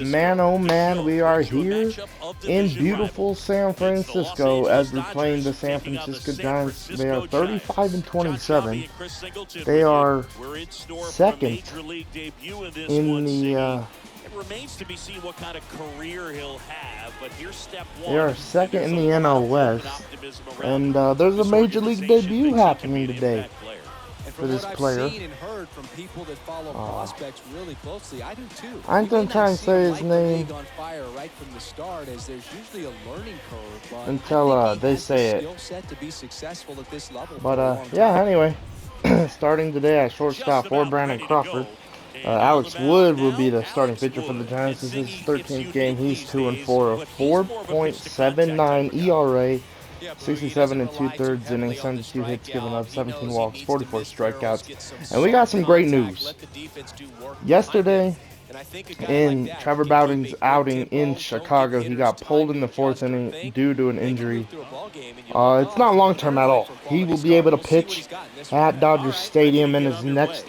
Man, oh man, we are here in beautiful San Francisco as we're playing the San Francisco Giants. They are 35 and 27. They are second in the. Remains to be seen what kind of career he'll have, but here's step one. They are second in the NL West, and there's a major league debut happening today for this player. Seen and heard from people that follow prospects really closely. I do too. I'm gonna try and say his name on fire right from the start, as there's usually a learning curve, but until they say it. skill set to be successful at this level. But yeah, anyway, starting today at shortstop for Brandon Crawford. Alex Wood will be the starting pitcher for the Giants. This is his 13th game. He's 2-4, a 4.79 ERA, 67 and 2/3 innings, 72 hits given up, 17 walks, 44 strikeouts. And we got some great news. Yesterday, in Trevor Bowden's outing in Chicago, he got pulled in the 4th inning due to an injury. It's not long-term at all. He will be able to pitch at Dodger Stadium in his next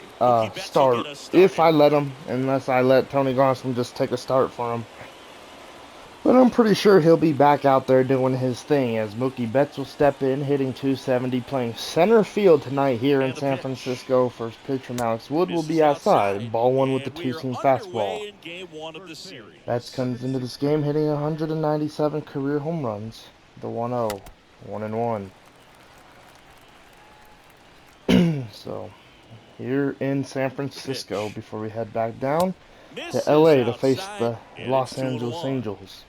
start, if I let him, unless I let Tony Gonsolin just take a start for him. But I'm pretty sure he'll be back out there doing his thing, as Mookie Betts will step in, hitting .270, playing center field tonight here in San Francisco. First pitch from Alex Wood will be outside, ball one with the two-seam fastball. Betts comes into this game hitting 197 career home runs, the 1-0, 1-1. So, here in San Francisco, before we head back down to LA to face the Los Angeles Angels.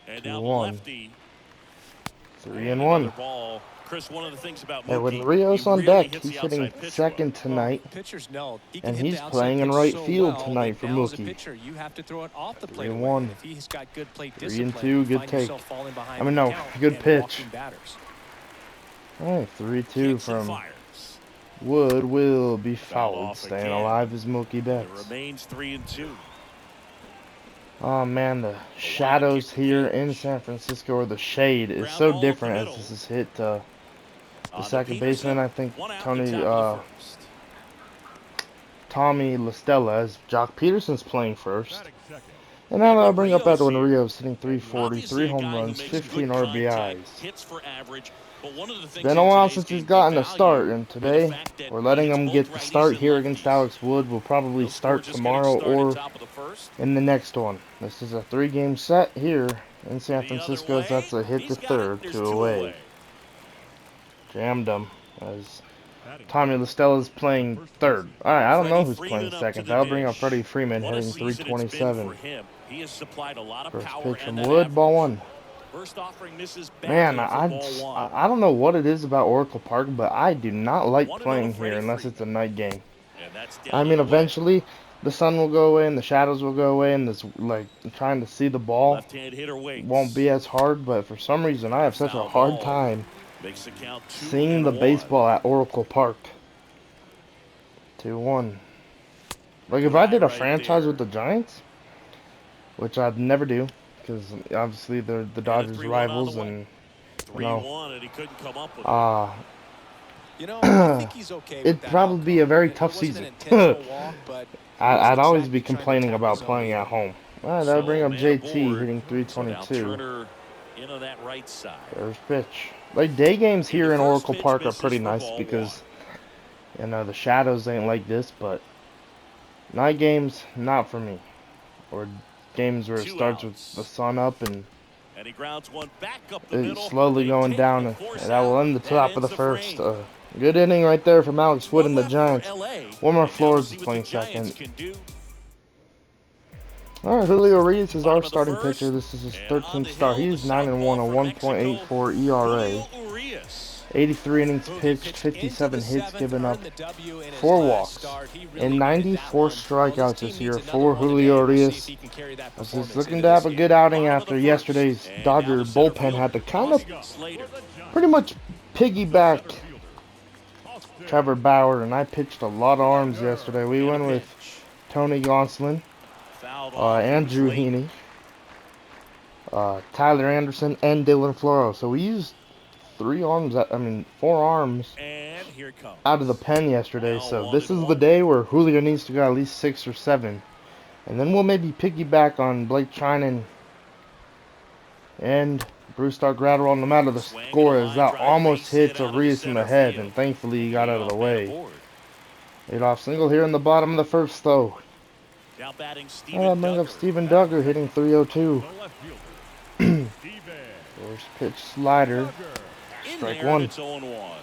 2-1. 3-1. And with Rios on deck, he's hitting second tonight, and he's playing in right field tonight for Mookie. 3-1. 3-2, good take. I mean, no, good pitch. Alright, 3-2 from Wood will be fouled. Staying alive is Mookie Betts. Oh man, the shadows here in San Francisco, or the shade, is so different as this is hit the second baseman. I think Tommy LaStella, as Jock Peterson's playing first. And now I'll bring up Edwin Rios, hitting .340, 3 home runs, 15 RBIs. It's been a while since he's gotten a start, and today we're letting him get the start here against Alex Wood. We'll probably start tomorrow or in the next one. This is a 3-game set here in San Francisco. That's a hit to third, 2 away. Jammed him as Tommy LaStella is playing third. Alright, I don't know who's playing second. That'll bring up Freddie Freeman, hitting .327. First pitch from Wood, ball one. Man, I don't know what it is about Oracle Park, but I do not like playing here unless it's a night game. I mean, eventually the sun will go away and the shadows will go away, and this, like, trying to see the ball won't be as hard, but for some reason I have such a hard time seeing the baseball at Oracle Park. 2-1. Like, if I did a franchise with the Giants, which I'd never do, because obviously they're the Dodgers' rivals, and it'd probably be a very tough season. I'd always be complaining about playing at home. Alright, that'll bring up JT, hitting .322. First pitch. Like, day games here in Oracle Park are pretty nice because, you know, the shadows ain't like this, but night games, not for me. Or games where it starts with the sun up and it's slowly going down, and that will end the top of the first. Good inning right there from Alex Wood and the Giants. Wilmer Flores is playing second. Alright, Julio Urias is our starting pitcher. This is his 13th start. He's 9-1, a 1.84 ERA. 83 innings pitched, 57 hits given up, 4 walks, and 94 strikeouts this year for Julio Urias. He's looking to have a good outing after yesterday's Dodger bullpen had to kind of pretty much piggyback Trevor Bauer, and I pitched a lot of arms yesterday. We went with Tony Gonsolin, Andrew Heaney, Tyler Anderson, and Dylan Floro. So we used 4 arms here it comes. out of the pen yesterday, Now so 1 this and is the 1. day where Julio needs to go at least 6 or 7. And then we'll maybe piggyback on Blake Trinan and Bruce Gratterall, no matter the Swing and a score, as line that drive almost base hit hits out of the Arias in the center head, field. and thankfully he got out of the Leadoff man way. aboard. Leadoff single here in the bottom of the first, though. Now batting And I'll Steven bring up Duggar. Steven Duggar hitting 302. First pitch slider. In Strike there, and one. it's 0-1.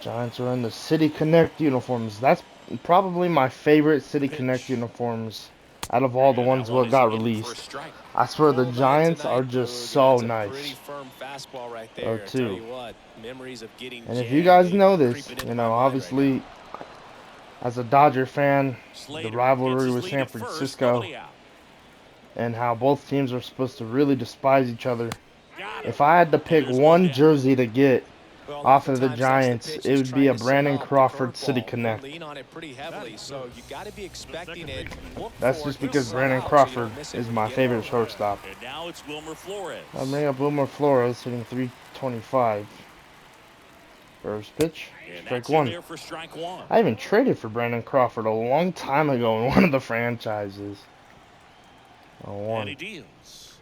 Giants are in the City Connect uniforms. That's probably my favorite City Connect uniforms out of all the And that ones one what is got in for a released. strike. I swear the Full man Giants tonight, are just Boog, and so that's a nice. pretty firm fastball right there. I 0-2. tell you what, memories of getting And if you jammed, guys they know are this, creeping into you my know, mind right now. obviously, as a Dodger fan, the Slater gets rivalry his with lead San at first, Francisco, nobody out. and how both teams are supposed to really despise each other. Got him. If I had to And pick there's one one down. jersey to get Well, off of the oftentimes that's the Giants, pitch it he's would be trying a to set Brandon up, the Crawford City curveball. Connect. He'll lean on it pretty heavily, so you got to be expecting it. Look That's for just it, because sell Brandon out so you Crawford don't miss it is when my you get favorite it. shortstop. And now it's Wilmer Flores. I'll bring up Wilmer Flores hitting 325. First pitch, And strike that's in one. there for strike one. I even traded for Brandon Crawford a long time ago in one of the franchises. And 0-1. he deals.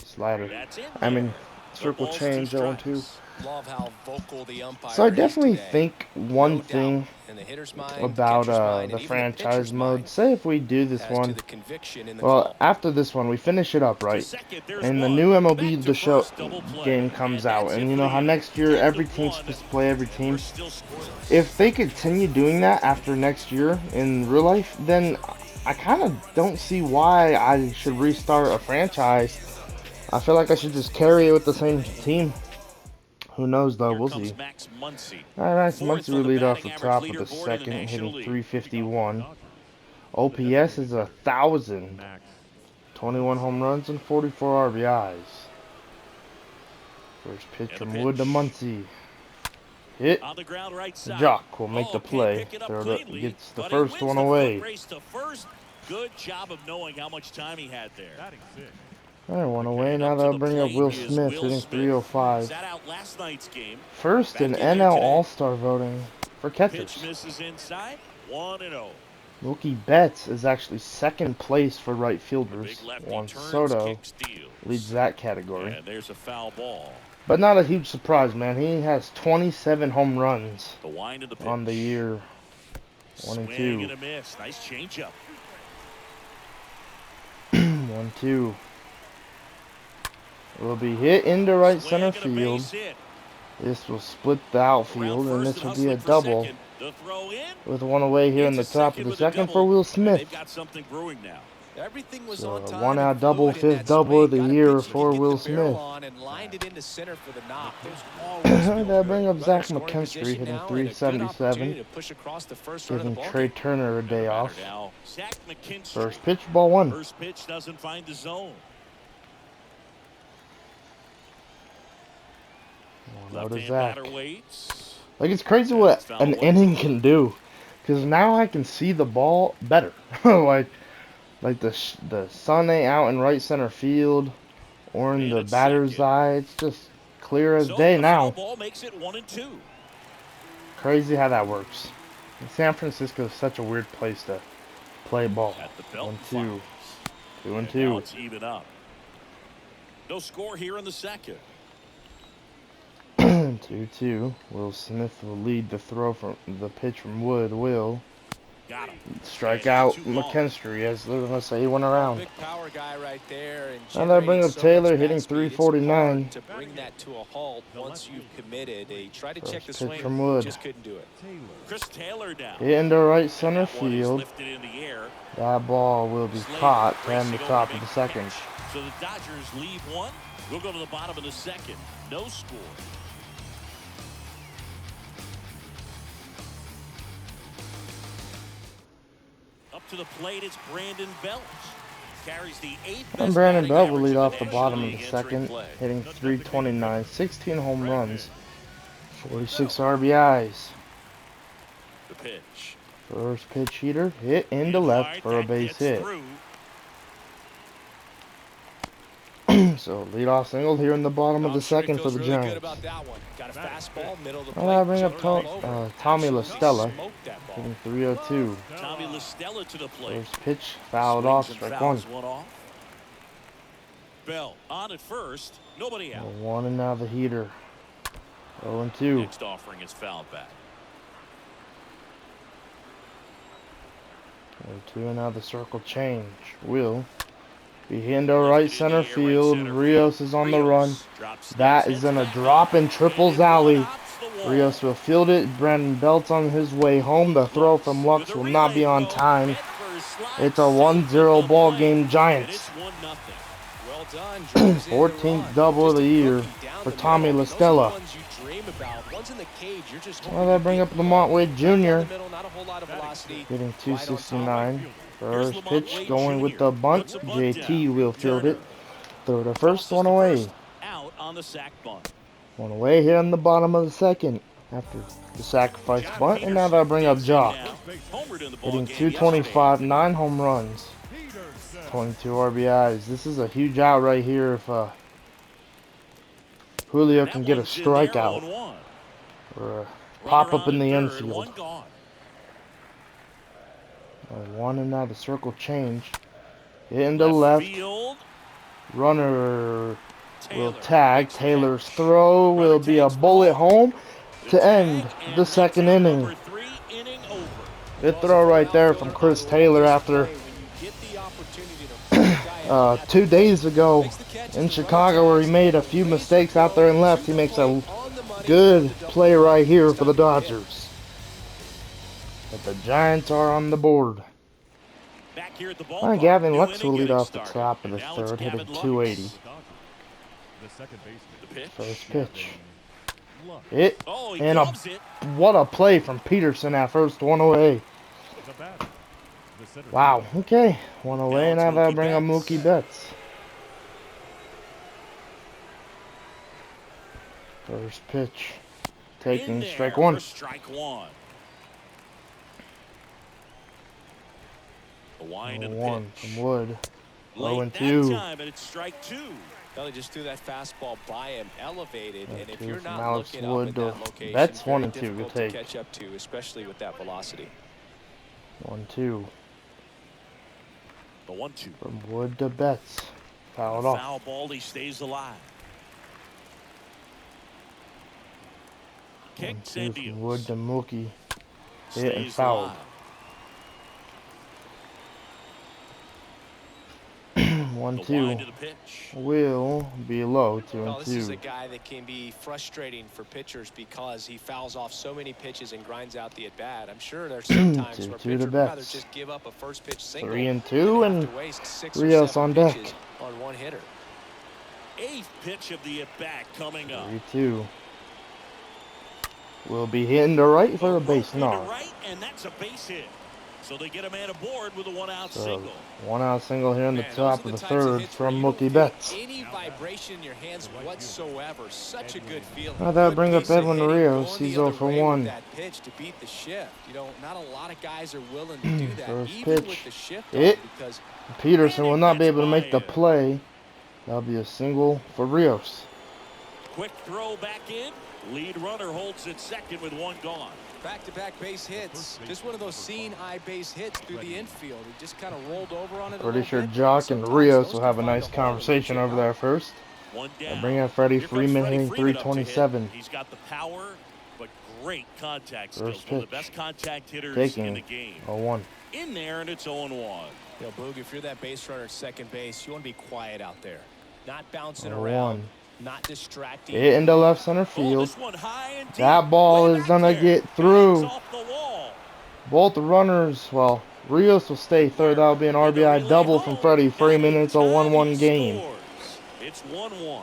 Slider. That's in I there. mean, No circle balls, change 2 0-2. strikes. Love how vocal the umpire So I is definitely today. think one No thing doubt. In the hitter's mind, about catcher's mind, the and even the franchise pitcher's mode. mind Say if we do this as to one, the conviction in the well, call. after this one, we finish it up, To right? second, there's And the one. new MLB Back to The Show first, double play. game comes And out, that's it and you for know the how inning. next year 10-1, every team's supposed to play every and team. we're still scoreless. If they continue doing that after next year in real life, then I kind of don't see why I should restart a franchise. I feel like I should just carry it with the same team. Who knows though? Here We'll comes see. Max Muncy. All right, so Fourth Muncy on will the lead off batting the average top of the leaderboard in the second, National hitting League. 351. OPS is 1,000. 21 home runs and 44 RBIs. First pitch And the from Wood to pitch. Muncy. Hit. On the ground right side. Jock will make the Can't play. pick it up Third cleanly, gets the but he first wins one the away. foot race to first. Good job of knowing how much time he had there. All right, one away. And Now up to they'll the bring up plate Will is Smith, Will hitting Smith. 305. Sat out last night's game. First in Back in there NL today. All-Star voting for catchers. Pitch misses inside. 1-0. Mookie Betts is actually second place for right The fielders. big lefty Juan turns, Soto kicks, deals. leads that category. And there's a foul ball. But not a huge surprise, man. He has 27 home runs The wind of the pitch. on the year. 1 and 2. Swing and a miss. Nice changeup. 1-2. Will be hit into right Swing center and a field. base hit. This will split the outfield, Around and first this will and be a hustling for double. second. The throw in. With one away here in the Into top of second the with a second double, for Will and Smith. they've got something brewing now. Everything was So on a time. one-out and double, fluid in fifth that double of the swing. Got a year pitch you for could get Will the barrel Smith. on and lined it into center for the knock. Those always feel They'll good. bring up Runner Zach scoring McKinstry, position hitting now, and a good 377, opportunity to push across the first run of the giving ball Trey game. Turner a day off. Now, Zach McKinstry. First pitch, ball one. First pitch doesn't find the zone. One out of Left-hand Zach. batter waits. Like, it's crazy what an inning can do. Because now I can see the ball better. like the sun ain't out in right center field or in And the it's batter's second. eye. It's just clear as So day the foul now. ball makes it 1-2. Crazy how that works. San Francisco is such a weird place to play ball. At the belt 1-2. fires. 2 and Now 2. it's even up. No score here in the second. 2-2. Will Smith will lead the throw from the pitch from Wood. Will Got him. strike And out two gone. McKinstry as they're gonna say he went around. Big power guy right there, and Now they bring generating up so Taylor, much hitting bat speed. It's 349. hard to bring that to a halt once you've committed. They tried to check the First pitch swing, from Wood. just couldn't do it. Chris Taylor down. Hit into right And center that one is field. lifted in the air. That ball will be Slater caught and racing the over top to of the make second. catch. So the Dodgers leave one. We'll go to the bottom of the second. No score. Up to the plate, it's Brandon Belt. Carries the 8th best And Brandon batting Belt will average lead in the off the National bottom of League the entering second, play. hitting 329, 16 home runs, 46 RBIs. The pitch. First pitch heater, hit into In left wide, for a that base gets hit. through. So leadoff single here in the bottom of the second for the really good Giants. about that one. Got a fastball, middle of the Well, I plate, bring up jumped all over. Tommy La Absolutely Stella, smoked that ball. hitting 302. Tommy La Stella to the plate. First pitch, fouled Swings off, and strike fouls one. off. Bell on at first, nobody out. 1 and now the heater. 0-2. Next offering is fouled back. 0-2 and now the circle change. Will be hitting to right center field. Rios is on the run. That is gonna drop in Triples alley. Rios will field it. Brandon Belt's on his way home. The throw from Lux will not be on time. It's a 1-0 ball game, Giants. Well done. Drives in the 14th run. double of Just the a year cookie down for the Tommy middle. La Those are the Stella. ones you dream about. Ones in the cage, you're just Well, that bring up Lamont Wade Jr. Down the middle, not a whole lot of velocity. hitting Right on top. 269. First Lamont pitch Wade going with Jr. the bunt. Puts a bunt JT down. will field it. Turner Throw the first tosses one the away. first out on the sac bunt. One away here in the bottom of the second after the sacrifice bunt. And now they'll bring up Jock. Homered in the ball Hitting game 225, 9 home runs, 22 RBIs. This is a huge out right here if Julio can get a strikeout or a pop up in the infield. One and now the circle change. Hitting to left. Runner will tag. Taylor's throw will be a bullet home to end the second inning. Good throw right there from Chris Taylor after 2 days ago in Chicago where he made a few mistakes out there and left. He makes a good play right here for the Dodgers. But the Giants are on the board. Gavin Lux will lead off the top of the third, hitting 280. First pitch. Hit, and what a play from Peterson at first, 1 away. Wow, okay, 1 away, and now that'll bring up Mookie Betts. First pitch, taking strike one. One from Wood. 0-2. Well, he just threw that fastball by him, elevated, and if you're not Alex looking Wood up in that location, Betts very 1-2. Good difficult to take. catch up to, especially with that velocity. 1-2. The 1-2 from Wood to Betts. Fouled off. Foul ball, he stays alive. Kicks and from deals. Wood to Mookie. Hit and fouled. 1-2 will be low. 2-2. Well, this is a guy that can be frustrating for pitchers because he fouls off so many pitches and grinds out the at bat. I'm sure there's some times where pitchers would rather just give up a first pitch single. 3-2 and waste 6 Rios or 7 on deck. pitches on one hitter. 8th pitch of the at bat coming up. 3-2 will be hitting to right for a base knock. Right, and that's a base hit. So they get a man aboard with a 1-out single. 1-out single here in the top of the third from Mookie Betts. Any vibration in your hands whatsoever. Such a good feeling. Now that'll bring up Edwin Rios. He's 0 for 1. That pitch to beat the shift. You know, not a lot of guys are willing to do that. First even pitch. with the shift Hit. Because Peterson will not be able to make the play. That'll be a single for Rios. Quick throw back in. Lead runner holds at second with 1 gone. Back-to-back base hits. Just one of those seeing eye base hits through the infield. He just kind of rolled over on it. Pretty sure Jock and Rios will have a nice conversation over there first. One down. Bring in Freddie Freeman hitting 327. He's got the power, but great contact skills. First One of the pitch. best contact hitters Taking in the game. 0-1. In there, and it's 0-1. You know, Boog, if you're that base runner at second base, you want to be quiet out there. Not bouncing 0-1. around. Not distracting. Hit into left center field. This one high and deep. That ball Way is back gonna there. get through. Bounce off the wall. Both the runners, well, Rios will stay third. That'll be an RBI double from Freddie Freeman. It's a 1-1 game. It's 1-1.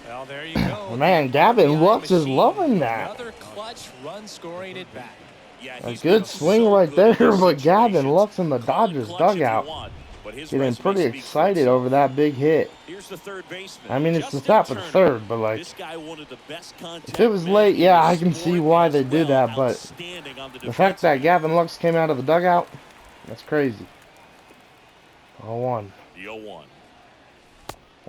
Well, there you go. Man, Gavin Lux is loving that. Another clutch run scoring it back. Yeah, A he's good been swing so right good there, in those but Gavin situations. Lux in the Call it Dodgers clutch if you dugout. want, but his Getting resume pretty speaks for excited itself. over that big hit. Here's the third baseman. I mean, it's the Justin top of the Turner. third, but like, This guy wanted the best contact if it was man late, in yeah, the I can see sport why as they did well. that, but Outstanding on the fact that Gavin Lux came out of the dugout, that's crazy. 0-1. The 0-1.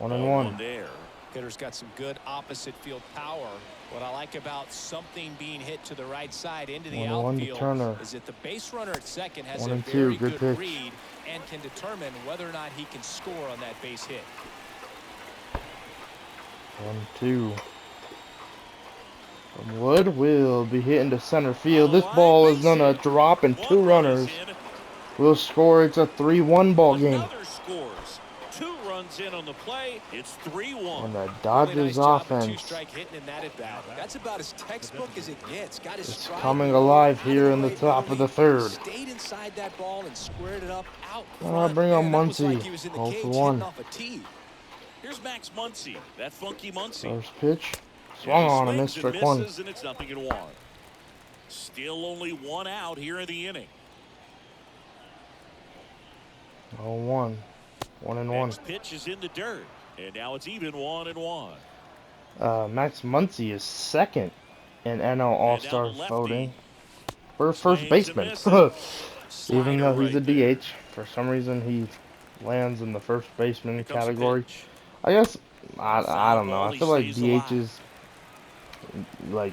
1-1. There. Hitter's got some good opposite field power. What I like about something being hit to the right side into the 1-1 to outfield Turner. is that the base runner at second has a 1-2, very good good pitch. read and can determine whether or not he can score on that base hit. 1-2. Wood will be hitting to center field. This ball is gonna drop, and 2 runners will score. It's a 3-1 ball game. Another scores. 2 runs in on the play. It's 3-1. And the Really Dodgers nice job of offense two-strike hitting in that at bat. That's about as textbook as it gets. Got his is stride coming rolled alive out of here in the way top of the early, 3rd. Stayed inside that ball and squared it up out front. Bring on Man, that was Muncy. like he was in the 0 cage for hitting 1. off a tee. Here's Max Muncy. That funky Muncy. First pitch. Swung on and missed, strike 1. And it's nothing in 1. Still only 1 out here in the inning. 0-1. 1-1. Next pitch is in the dirt. And now it's even 1-1. Max Muncy is 2nd in NL All-Star lefty. voting for first Swings baseman. and Even Slider though he's a right there. DH, for some reason he lands in the first baseman Here comes a category. pitch. I guess I don't know. Foul I ball, feel like he stays alive. DHs, like,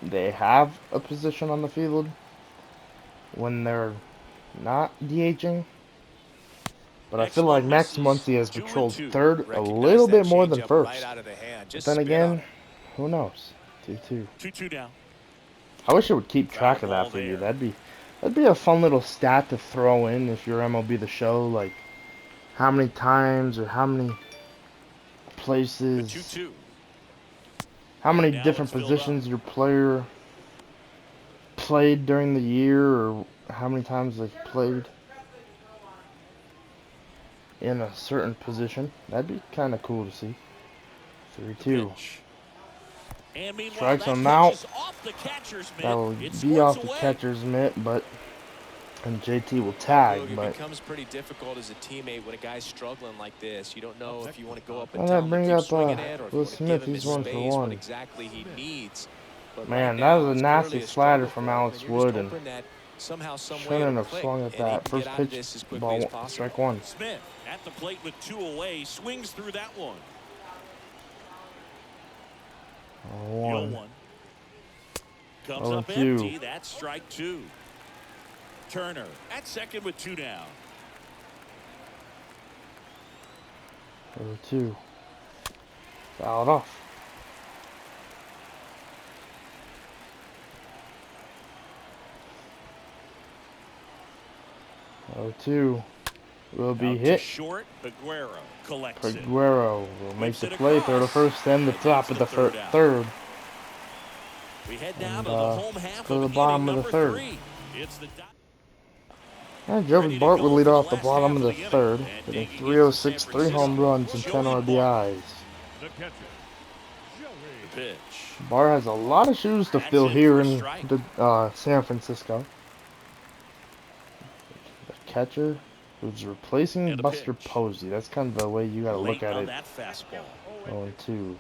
they have a position on the field when they're not DHing. But I feel like Max Muncy has 2-2. patrolled 3rd a Recognize little that bit more than changeup 1st. right out of the hand. But Just then spin on again, it. who knows? 2-2. 2-2 down. I wish it would keep track of Foul that ball for you. there. That'd be a fun little stat to throw in if you're MLB The Show, like how many times or how many places, 2-2. how many Now different it's filled positions your player played during the year, or how many times they've played in a certain position. That'd be kind of cool to see. 3-2. Pitch. And meanwhile, Strikes that him pitch out. is off the catcher's mitt. That will It be squirts off the away. catcher's mitt, but and JT will tag, Look, it but becomes pretty difficult as a teammate when a guy's struggling like this. You don't know if you want to go up and Well, tell that him brings to keep up, swinging it, or if you Will want to Smith. give him He's his 1 for space, 1. what exactly he needs. But Man, right that now, was a it's nasty clearly a slider struggle from for him, Alex and you're just Wood, and hoping that somehow, some way shouldn't it'll have click, swung at and he that can first get out of pitch. this as quickly Ball as possible. strike 1. Smith at the plate with 2 away. Swings through that one. 1. 0-1. Comes 0-2. up empty. That's strike 2. Turner at second with 2 down. 2. Fouled off. 0-2 will be Out to hit. short. Peguero collects it. Peguero will make Whips the it play. across. Throw to first, then the And top gets of the the third out. 3rd. We head down And, to the home half to of the inning bottom of the number 3rd. 3. It's the And Joey Ready to Bart go will lead for the off the last bottom half of the of the inning. 3rd, And hitting digging in for 306, San 3 home Francisco, runs, and 10 Joey RBIs. The pitch. Bart has a lot of shoes to That's fill in here for a in strike. San Francisco. The catcher who's replacing And a Buster pitch. Posey. That's kind of the way you got to look Late at on it. that fastball. 0-2.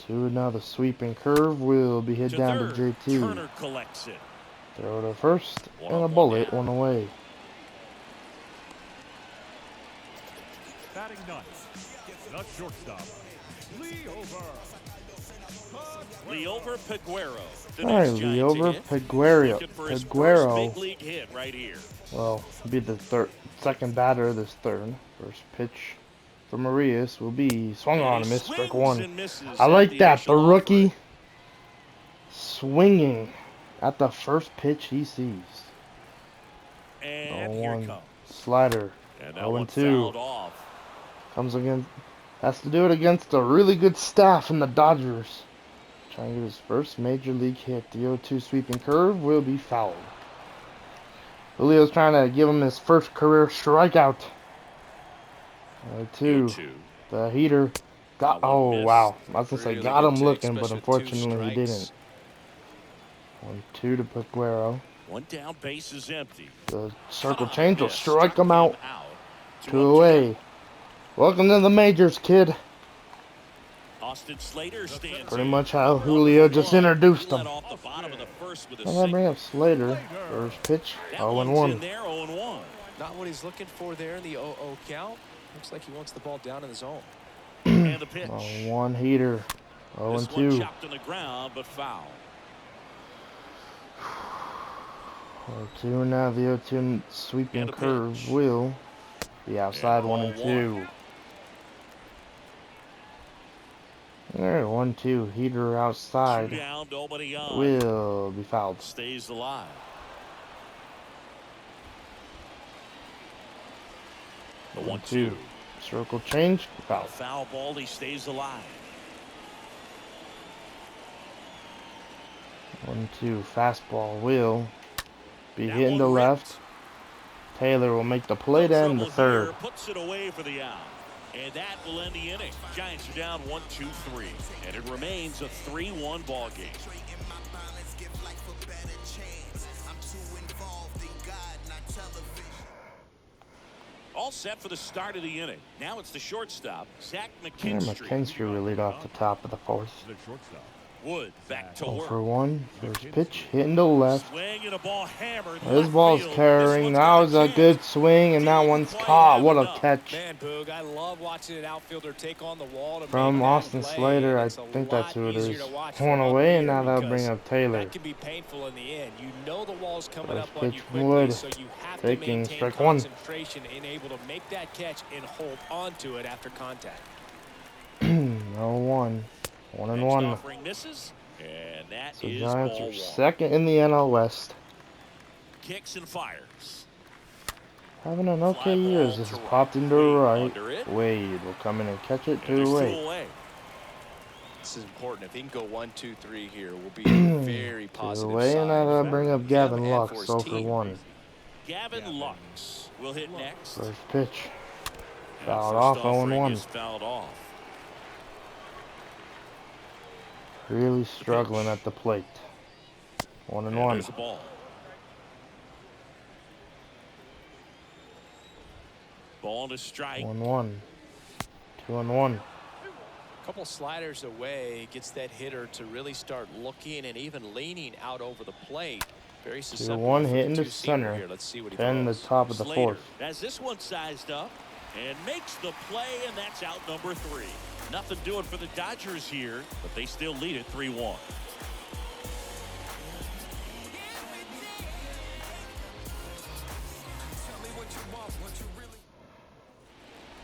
2 now the sweeping curve will be hit To down third, to JT. Turner collects it. Throw to first, One and a up, one bullet, down. 1 away. Batting ninth, the shortstop, Lee Over. Lee over Peguero. The All right, next Lee Giants over hit. Peguero. Looking for his first Peguero. big league hit right here. Well, be the second batter this 3rd. First pitch for Marias will be swung on and missed, strike 1. I like that. The rookie swinging at the first pitch he sees. And here it 0-1 comes. slider. And that one 0-2 fouled off. comes again. Has to do it against a really good staff in the Dodgers. Trying to get his first major league hit. The 0-2 sweeping curve will be fouled. Julio's trying to give him his first career strikeout. 0-2. 0-2. The heater got. That one Oh missed. wow! I was gonna say Really got good him take, looking, but especially with 2 unfortunately he strikes. didn't. 1-2 to Peguero. One down, base is empty. The circle Ah, change will missed. strike him out. 2 2 up, 2 away. down. Welcome to the majors, kid. Austin Slater stands Pretty in. much how Julio just introduced He him. led off the bottom of the first with a And I bring single. up Slater. First pitch, That 0-1. one's in there, 0-1. Not what he's looking for there in the 0-0 count. Looks like he wants the ball down in the zone. And the pitch. One heater. 0 This and one 2. chopped on the ground, but foul. 0-2 now. The 0-2 sweeping And a curve pitch. will be outside. And 1 and ball 2. There, 1-2 heater 2 outside down, nobody on. will be fouled. Stays alive. The 1-2. Circle change, A foul. foul ball, he stays alive. 1-2 fastball will be That hitting one to ripped. left. Taylor will make the play No to end the trouble third. here, puts it away for the out. And that will end the inning. Giants are down 1-2-3. And it remains a 3-1 ball game. All set for the start of the inning. Now it's the shortstop, Zach And McKinstry. McKinstry will lead off the top of the fourth. The shortstop. Wood back to 0 work. for 1. First pitch hitting to left. Swing and a ball hammered. This left ball's field. carrying. This That one's was got a chance. good swing, and that Didn't one's quite caught. have What a enough. catch Man, Boog, I love watching an outfielder take on the wall to from make that Austin play, Slater. and I it's a think that's lot who it easier is. to watch One from up away, and here now they'll because bring up Taylor. that can be painful in the end. You know the wall's coming First up on pitch you quickly, Wood, so you have to taking maintain strike 1. concentration and able to make that catch and hold onto it after contact. 0-1. 1 and Next 1. offering misses, and that So is Giants ball are 1. second in the NL West. Kicks and fires. Having an okay Fly year ball as this to is right. popped into Wade right. under it. Wade will come in and catch it And to there's 2 away. away. This is important. If he can go 1, 2, 3 here, we'll be a very To positive away, and sign that'll for bring up him Gavin and Lux. for his 0 for team. 1. Gavin Lux will hit next. First pitch. And Fouled first off, 0 and offering 1. is fouled off. Really struggling at the plate. 1 and 1. There's the ball. Ball to strike. 1-1. 2 and 1. A couple sliders away gets that hitter to really start looking and even leaning out over the plate. Very susceptible 2-1 for the hitting to two-seamer center. here. Let's see what he Then the throws. top of the Slater fourth. has this one sized up and makes the play, and that's out number 3. Nothing doing for the Dodgers here, but they still lead it 3-1.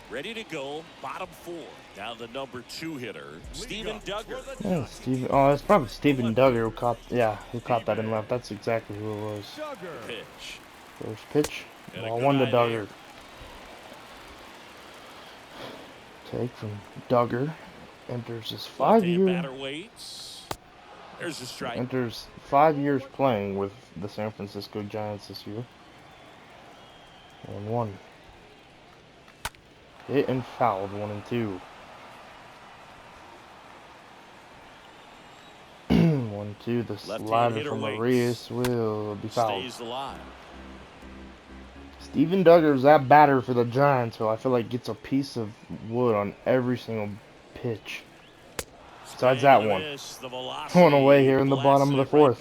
Ready to go, bottom 4. Now the number 2 hitter, Steven Duggar. Yeah, Steven. Oh, it's probably Steven Duggar who caught. Yeah, who caught that in left. That's exactly who it was. Duggar. Pitch. First pitch. And a Ball good 1 to eye Duggar. Take from Duggar. Enters his Left-hand 5-year. batter waits. There's a strike. Enters 5 years playing with the San Francisco Giants this year. 1-1. Hit and fouled. 1 and 2. 1-2. The Left-hand slider hitter from waits. Arias will be fouled. Stays alive. Steven Duggar's that batter for the Giants, who I feel like gets a piece of wood on every single pitch. Besides that one. Going away here in the bottom of the fourth.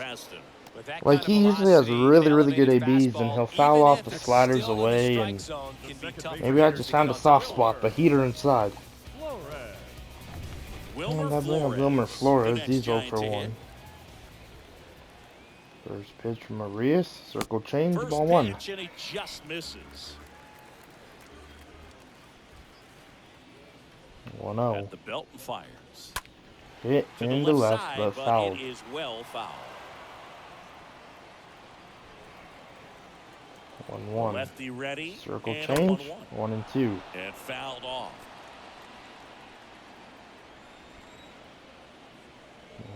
With that Like, kind he of usually has velocity, really good elevated ABs, and fastball, he'll foul even off if the it's sliders still in the away, strike and zone, can be tough for maybe I hitters just to found a get soft to. spot, but heater inside. Flores. And I bring up Wilmer Flores. He's 0 for 1. First pitch from Arias. Circle change. First Ball 1. pitch, and he just misses. 1-0. At the belt and fires. Hit To the into left, side, but but fouled. it is well fouled. 1-1. Lefty ready. Circle and change. a 1-1. 1 and 2. And fouled off.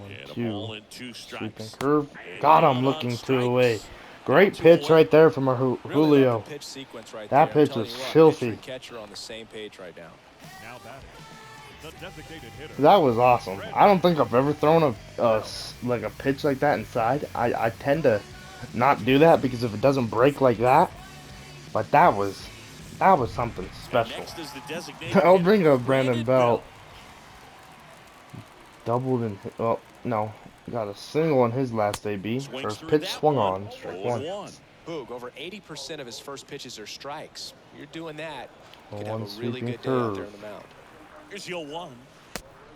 1 And a 2. ball and 2 Sweeping strikes. curve. And Got one him on looking 2 strikes. away. Great Two pitch away. right there from our Really love Julio. the pitch sequence right That there. I'm pitch telling was you what, filthy. pitcher and catcher on the same page right now. Now batting. The designated hitter. That was awesome. I don't think I've ever thrown like a pitch like that inside. I tend to not do that because if it doesn't break like that, but that was something special. Next is the designated I'll hitter, bring up Brandon Belt. Belt. Doubled in. Well, no, got a single on his last AB. Swings First through pitch that swung one. on. Strike 0-1. 1. Boog, over 80% of his first pitches are strikes. You're doing that, you could have One a really sweeping good day out there curve. on the mound. Here's your 1.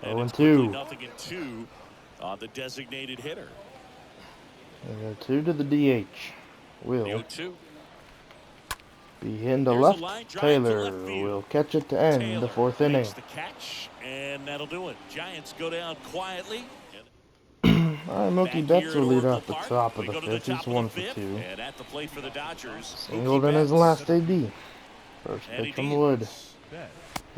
And 0 it's and quickly 2. 0-2 on the designated hitter. And go 2 to the DH. The Will 0-2. be hitting to Here's a left. line drive to Taylor left field. will catch it to end the Taylor 4th inning. makes the catch, and that'll do it. Giants go down quietly. Alright, Mookie Back Betts here will at lead Oracle off the Park, top of we the go to the 5th. He's top of 1 the for 5th, 2. and at the plate for the Dodgers, Singled Mookie in his Betts. last AB. First And he pitch from deals. Wood. Bet.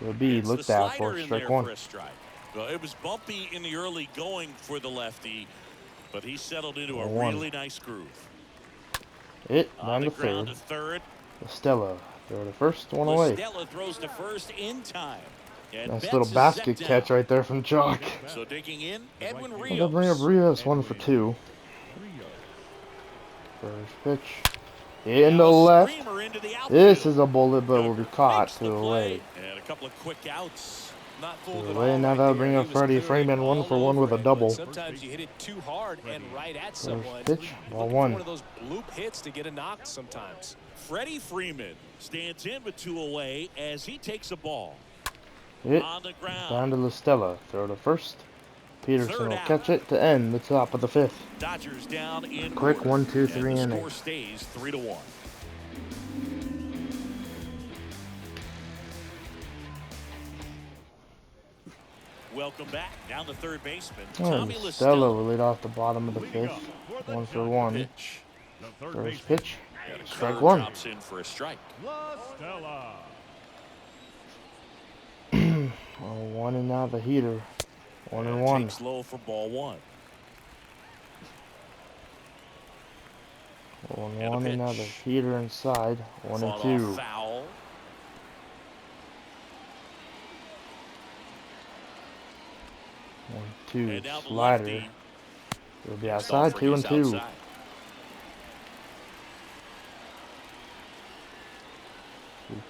Will be It's the looked out slider for in strike there 1. for a strike. Well, it was bumpy in the early going for the lefty, but he settled into a 1. really nice groove. Hit On down the to ground 3rd. to third. Stella throw to first, 1 away. Stella throws to first in time. And Nice Betts little is basket set catch down. right there from Chalk. So digging in, Edwin I'm gonna bring up Rios. Rios 1 for 2. Rio. First pitch. In Now the a left. screamer into the This outfield. is a bullet, but will be caught Makes 2 the play, away. and a couple of quick outs. Not 2 fooled at away. all Now right that'll there. bring He up was Freddie clearly Freeman 1 all for 1 with over a it, but double. sometimes you hit it too hard and right at someone. First pitch, You're ball looking for 1. one of those bloop hits to get a knock sometimes. Freddie Freeman stands in with 2 away as he takes a ball. Hit On the ground. down to La Stella. Throw to first. Peterson Third will out. catch it to end the top of the 5th. Dodgers down in Quick order, 1, 2, and 3 the inning. score stays 3-1. Welcome back. Down the third baseman, Tommy Oh, La Stella Stella. will lead off the bottom of the Leading 5th. up for the 1 for Giants. 1. Pitch. The third First baseman, pitch. And a Strike curve 1. drops in for a strike. La Stella. 1 and now the heater. 1 and 1. Takes low for ball 1. 1 And a 1 and now the pitch. heater inside. 1 and Fought 2. off foul. 1 2 And now the slider. lefty. It'll be It's outside. off for 2 and his 2. outside.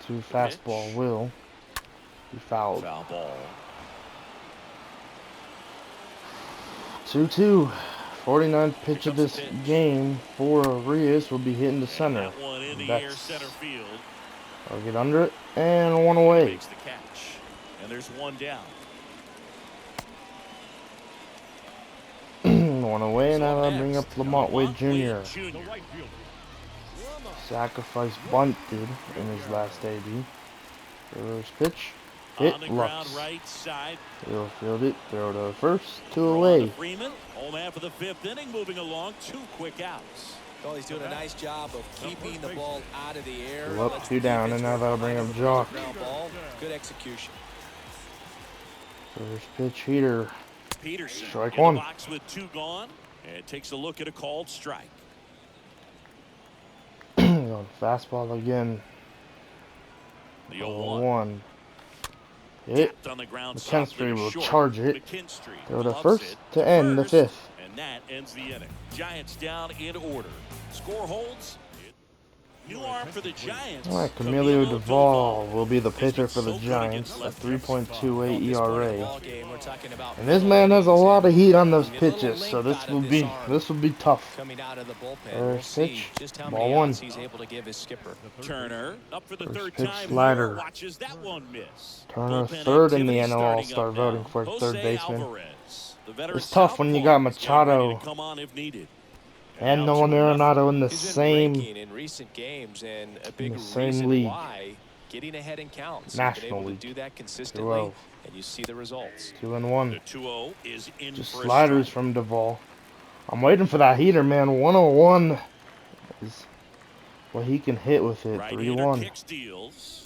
Two fastball Pitch. will be fouled. Foul ball. 2-2. 49th pitch Here of comes this the pitch. game for Rios will be hitting the And center. that one in the Betts. air center field. I'll get under it and 1 away. Makes the catch. And there's 1 down. 1 away, and So now I'll bring up next, Lamont Wade Jr. The right fielder. Sacrifice bunted in his last AB. First pitch. On the Hit ground Lux. right side. He'll field it. Throw to first. 2 Throw on to away. Freeman. Home man for the 5th inning. Moving along. 2 quick outs. Well, he's doing a nice job of keeping the ball out of the air. Go up, Lets 2 the down, defense and now work that'll behind bring him up with another Jock. ground ball. Good execution. First pitch heater. Peterson Strike in 1. the box with 2 gone. And takes a look at a called strike. Going fastball again. The 0-1. 0-1. Hit. Tapped on the ground. McKinstry softly will short. charge it. McKinstry Throw to gloves first it to end the first, 5th. And that ends the inning. Giants down in order. Score holds. New arm for the Giants. All right, Camilo Duvall will be the pitcher for the Giants. A 3.28 ERA. And this man has a lot of heat on those pitches, so this will be tough. Coming out of the bullpen. First We'll pitch, see just how ball many 1. outs he's able to give his skipper. Turner up for the First 3rd pitch time. slider. Here, watches that one miss. Turner Bullpen 3rd in the activity NL starting All-Star up voting now. for Jose 3rd baseman. Alvarez, the veteran It's tough when you southpaw, got is getting Machado ready to come on if needed. and now Nolan 2-0. Arenado in the He's been same breaking in recent games, and a big the same reason league. why getting ahead in counts. National He's been able League. to do that consistently, 2-0. and you see the results. 2 and The 1. 2-0 is in Just for a sliders strike. from Duvall. I'm waiting for that heater, man. 101 is what he can hit with it. Right-hander 3-1. kicks, deals.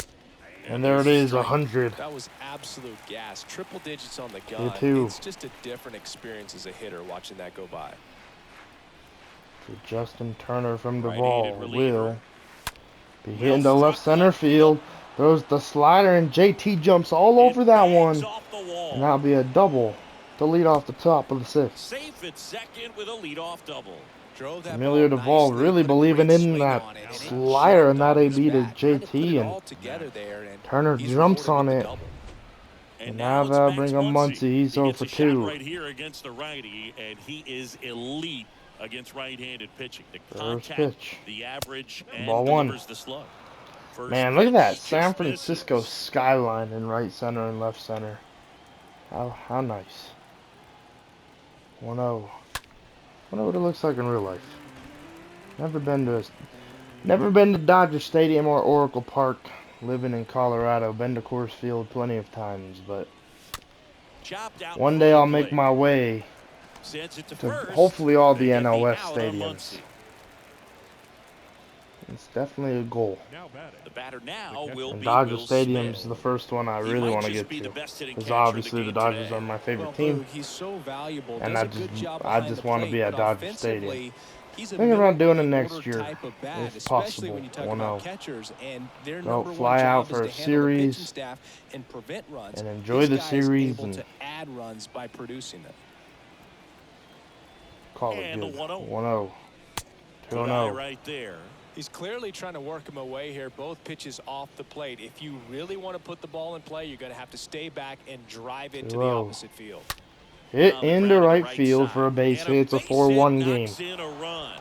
And there it is, strike. 100. That was absolute gas. Triple digits on the gun. 2-2. It's just a different experience as a hitter watching that go by. To Justin Turner from Right-handed Duvall reliever. will be hitting to left center field. Throws the slider, and JT jumps all over It that bangs one. off the wall. And that'll be a double to lead off the top of the 6th. Safe at second with a leadoff double. Drove that Emilio ball Duvall nicely, really put a believing great in swing that on it, and he slider and jumped that off his AB to bat, trying to put it JT, all and together there, and Turner he's jumps rewarded on with the it. double. And now it's that'll Max bring up Muncy. He's He 0 gets for a shot 2. right here against the righty, and he is elite against right-handed pitching. The First contact, pitch. the average, and Ball one. delivers the slug. First Man, look at that pitch San just Francisco misses. skyline in right center and left center. How nice. 1-0. Wonder what it looks like in real life. Never been to Dodger Stadium or Oracle Park. Living in Colorado, been to Coors Field plenty of times, but Chopped out one in day front I'll of the make plate. my way Sends it to to first. hopefully all They the get the NLS out on stadiums. Muncy. It's definitely a goal. Now batting. The batter now will And be Dodger Will Stadium's Smith. the first one I He really might want to just get be the to. best hitting Because catcher in obviously the game Dodgers today. are my favorite Well, team. Boog, he's so valuable. And Does I a good job I behind just the want to plate, be at but Dodger Stadium. offensively, he's a Thinking about doing it middle of the next order year, type of bat, if especially possible. when you talk 1-0. about catchers, and their Go number fly one out job for is a to handle the pitching series staff and prevent runs. and enjoy This the guy is series able and to add runs by producing them. call it And good. the 1-0. 1-0. Good eye 2-0. right there. He's clearly trying to work him away here. Both pitches off the plate. If you really want to put the ball in play, you're going to have to stay back and drive it to the 2-0. opposite field. Hit On the into ground to the right right field side. for a base And hit. It's a base hit 4-1 game. knocks in a run.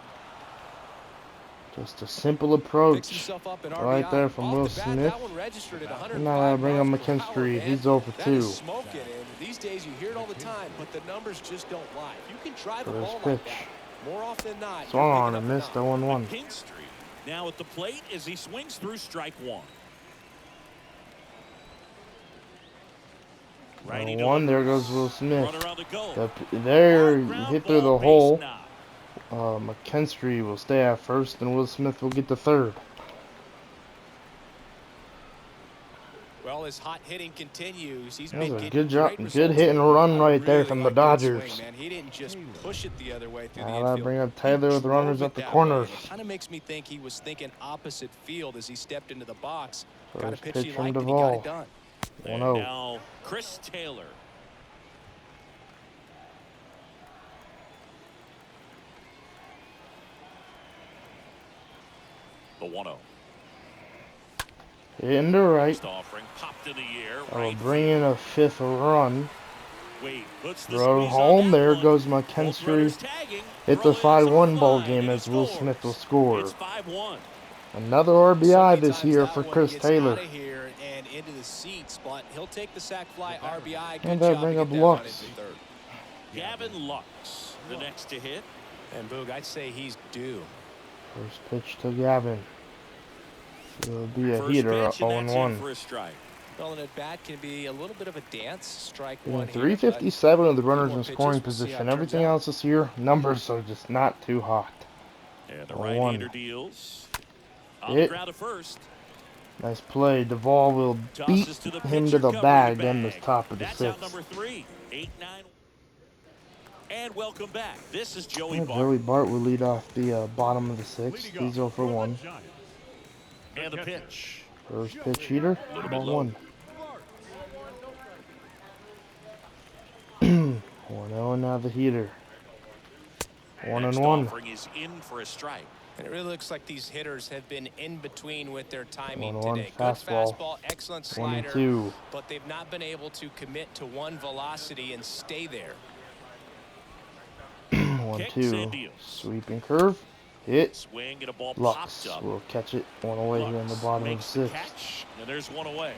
Just a simple Picks approach. himself up an Right RBI. there from Off Will the bat, Smith. that one registered at 105 Now I bring up miles per hour, McKinstry. man. He's 0 for That 2. is smoking, and these days you hear it all the time, but the numbers just don't lie. If you can drive the First ball pitch. like that, more often than not, Swung you're on picking and up missed a knock. 0-1. McKinstry now at the plate as he swings through strike one. Righty 1. There delivers. goes Will Smith. Runner on the go. There, Hard ground hit through ball, the base hole. knock. McKinstry will stay at first, and Will Smith will get to third. Well, his hot hitting continues. He's That been was a getting good job, great good results hit and lately. run I right there really from the like that Dodgers. swing, man. He didn't just push it the other way through the Now I infield. bring up He Taylor with drove runners it at the that corners. way. It kind of makes me think he was thinking opposite field as he stepped into the box. Got a First pitch pitch he from liked and he got Duvall. it done. And 1-0. now Chris Taylor. The 1-0. Into right. First offering popped in the air. I will Right bring in a 5th run. Wade puts the Throw squeeze on home. that There one. goes Both McKinstry. runners tagging. It's a Throw is 5-1 ball offline, game and he as Will scores. Smith will score. It's 5-1. Another So RBI many this times year that for one Chris gets Taylor. out of here and into the seats, but he'll take the sac fly RBI. Good And that job bring to up get that run Lux. into third. Gavin Lux, the next to hit. And Boog, I'd say he's due. First pitch to Gavin. It'll be a First heater at pitch, and that's in 0-1. for a strike. Well, an at-bat can be a little bit of a dance. Strike Yeah, one here, 357 of the few runners more in pitches, scoring we'll see how position. it turns Everything out. else this year, numbers are just not too hot. And the 0-1. right-hander deals. On the Hit. ground to first. Nice play. Duvall will beat Tosses to the him to pitcher, the covering bag the in the bag. top of the That's out 6th. number 3. 8-9. And welcome back. This is Joey Yeah, Bart. Joey Bart will lead off the bottom of the 6th. Leading He's 0 off for the 1. Giants. And the catcher, pitch. First pitch heater, ball 1. 1-0 now the heater. Next 1-1. offering is in for a strike. And it really looks like these hitters have been in between with their timing 1-1 today. fastball. Good fastball, excellent slider, 1-2. but they've not been able to commit to one velocity and stay there. 1-2. Sweeping curve. Hit. Swing and a ball Lux popped up. will catch it. 1 away here in the Lux bottom of makes the the 6th. catch, and there's one away.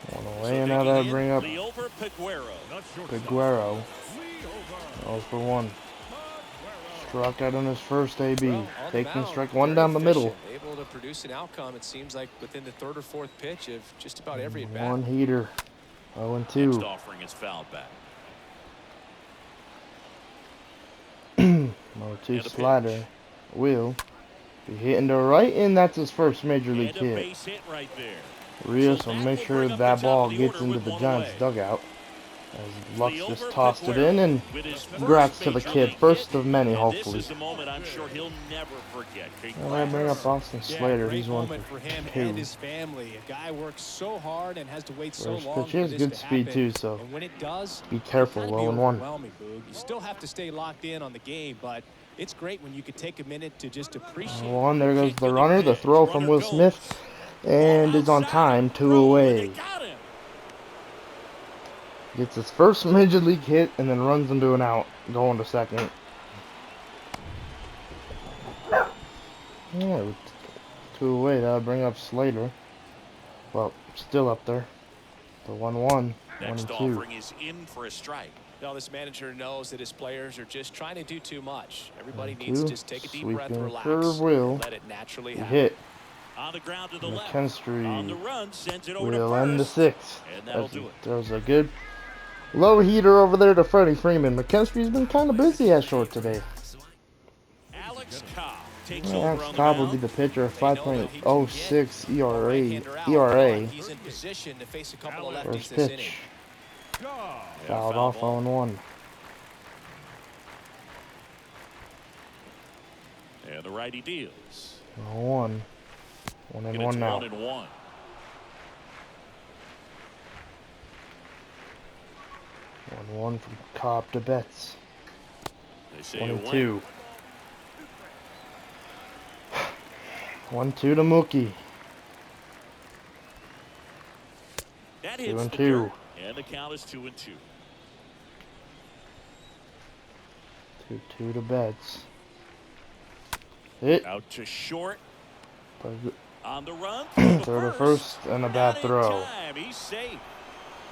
1 So away, and now that digging bring in, up Leover Peguero. Not shortstop. Peguero. Leover. 0 for 1. Peguero. Struck out on his first AB. Well, on the Taking mound, strike 1 very down the middle. efficient, able to produce an outcome, it seems like, within the third or fourth pitch of just about every at-bat. 1 heater. 0 Next 2. offering is fouled back. 0 2 And a slider. pitch. Will be hitting to right, and that's his first major league And a hit. base hit right there. Rios So will that make will sure bring up that the top ball of the gets order into with the one Giants away. dugout. As Lux Leover just tossed it Peguero in, and with his first congrats to the major kid. league First hit, of many, and hopefully. This is a moment I'm sure he'll never forget. And I bring up Austin Slater. Great He's 1 moment for him for 2. and his family. A guy works so hard and has to wait so First long pitch for is this good to speed happen. too, so And when it does, be careful. it can be 0 1. overwhelming, Boog. You still have to stay locked in on the game, but it's great when you could take a minute to just appreciate. 1. There goes Kick the to runner. The pitch. throw from Runner Will goes. Smith, and Ball is on outside. time. 2 Throw, and away. they got him. Gets his first major league hit and then runs into an out, going to second. Yeah, with 2 away, that'll bring up Slater. Well, still up there. The 1-1, 1 Next and 2. offering is in for a strike. Now this manager knows that his players are just trying to do too much. Everybody 1-2. needs to just take a deep breath, Sweeping relax, curve will and let it naturally happen. hit. On the ground to the left. McKinstry On the run, sends it over will to end the first. 6th. And that'll do it. There's a good low heater over there to Freddie Freeman. McKinstry's been kind of busy at short today. Alex Cobb takes Yeah, over Alex on the Cobb will mound. be the pitcher, They know that he can 5.06 get a right-hander out, ERA. but he's in position to face a couple of lefties First this inning. pitch. God. Fouled foul off ball. 0-1. And the righty deals. 0-1. 1 and And 1 it's now. 1-1. 1-1 from Cobb to Betts. They say 1 a and win. 2. 1-2 to Mookie. That 2 hits and the 2. dirt, and the count is 2-2. 2-2 to Betts. Hit. Out to short. But On the run. throw to first and a bad Not in throw. time. He's safe.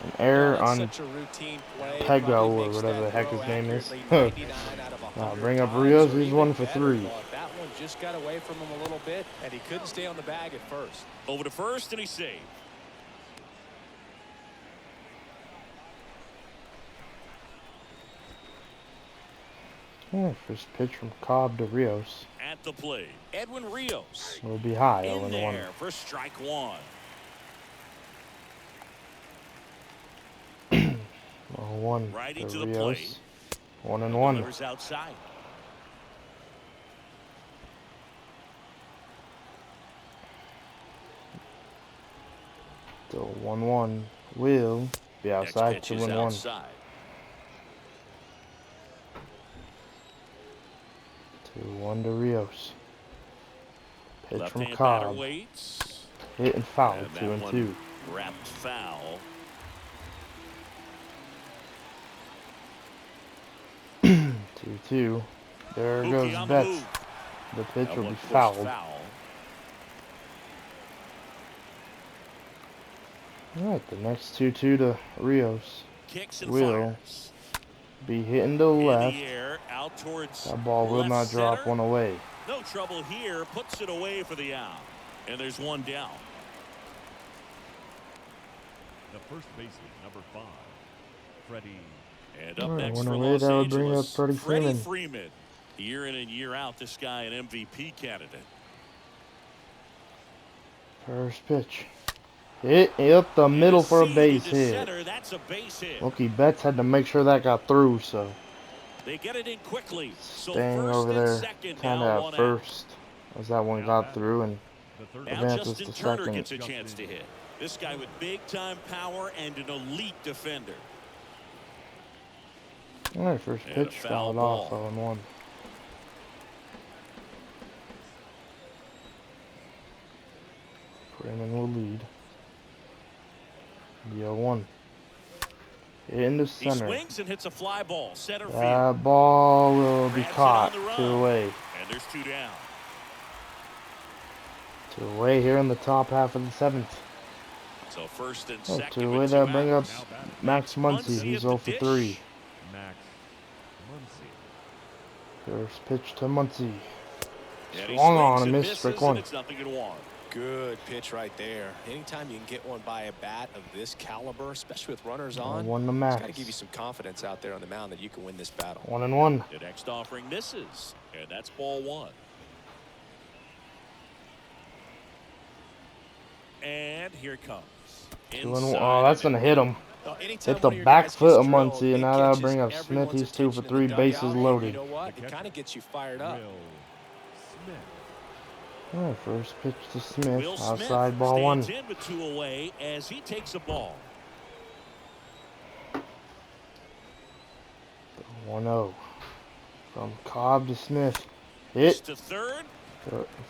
An error Well, that's on such a routine play. Pego Probably or makes whatever that the heck throw his name is. accurately 99 out of 100 Bring up times, Rios. or He's even 1 for better, 3. thought that one just got away from him a little bit, and he couldn't stay on the bag at first. Over to first, and he's saved. Yeah, first pitch from Cobb to Rios. At the plate, Edwin Rios. Will be high, In 0-1. there for strike one. 0-1 Righty to to the Rios. plate. 1 and 1. Delivers outside. Still 1-1. Will be outside. Next 2 pitch is and 1. outside. 2-1 to Rios. Pitch from Left-hand batter Cobb. waits. Hit and foul. And 2 that and one 2. wrapped foul. 2-2. There Mookie goes on the Betts. move. The pitch That will one be pushed fouled. foul. Alright, the next 2-2 to Rios. Kicks and Will fires. be hitting to In left. the air, out towards That ball will left not drop center. one away. No trouble here. Puts it away for the out. And there's one down. The first baseman, number 5, Freddie. And up Alright, next one for away, Los that would bring up Angeles, Freddie Freddie Freeman. Freeman. Year in and year out, this guy an MVP candidate. First pitch. Hit up the middle for a Seed base into hit. center, that's a base hit. Mookie Betts had to make sure that got through, so They get it in quickly. So staying first over and there second kind now, of one at out. first as that one got through, and The third Now advances Justin to Turner second. gets a chance to hit. This guy with big time power and an elite defender. Alright, first And a pitch foul fouled off, ball. 0-1. Freeman will lead. The 0-1. Into He center. swings and hits a fly ball. Center field. That ball will be Grabs it caught. on the 2 run. away. And there's 2 down. 2 away here in the top half of the 7th. So first and Oh, second 2 away, with that'll 2 bring up outs. Max Muncy. Muncy He's at 0 the for dish. 3. Max Muncy. First pitch to Muncy. And he Swung on swings and and missed, misses, strike 1. and it's nothing in 1. Good pitch right there. Anytime you can get one by a bat of this caliber, especially with runners on, 1 to it's Max. got to give you some confidence out there on the mound that you can win this battle. 1 and 1. The next offering misses, and that's ball 1. And here it comes. 2 and 1. Oh, that's gonna hit him. Anytime Hit the one of your back guys foot gets of drilled, Muncy, and it now that'll catches bring up Smith. everyone's He's 2 for attention in 3, the bases dugout, and loaded. You know what? It kind of gets you fired up. Will Smith. Alright, first pitch to Smith. Will Outside Smith ball 1. stands in with 2 away as he takes a ball. 1-0. From Cobb to Smith. Hit. To third.